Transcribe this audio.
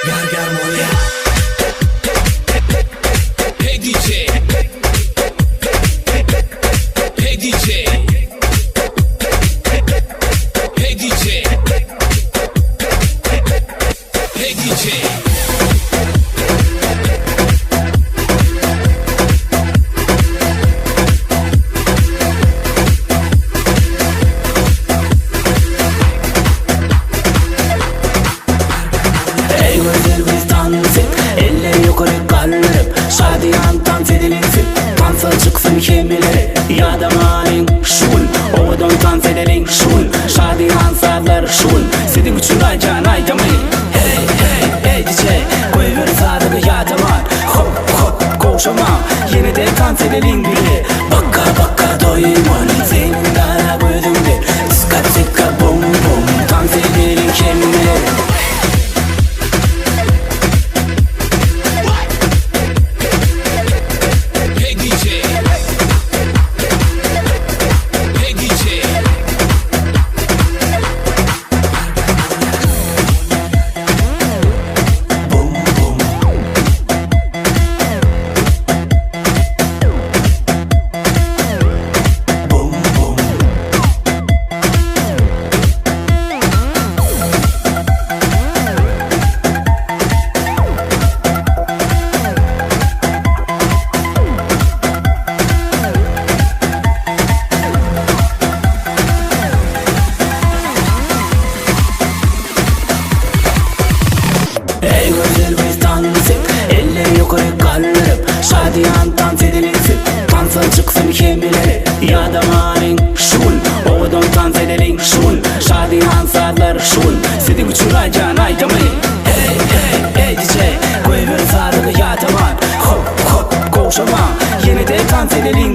Gargarmonia. Hey DJ. Hey DJ. Hey DJ. Hey DJ. Elle yukarı kaldırıp Şadiyantan fedelinsip Tansa çıksın kemileri Ya da manin şun Oğudun dans edelim şun Şadiyan sağlar şun Sedi güçün aycan aydamayın Hey hey hey DJ Koy ver sadığı yadaman Hop hop koşamam Yine de dans edelim biri Bakka bakka doyman Senin dara böldümde Tıska tıska bum bum Dans edelim kemileri Ey güzel biz dansıp Elle yukarı kaldırıp Şadiyan dans edelim Dansa çıksın kemileri Ya da manin şun Oğudun dans edelim şun Şadiyan sağlar şun Sedi güçün aycan aydamayın Hey hey hey DJ Koy ver sadığı yadaman Hop hop koşamam Yine de dans edelim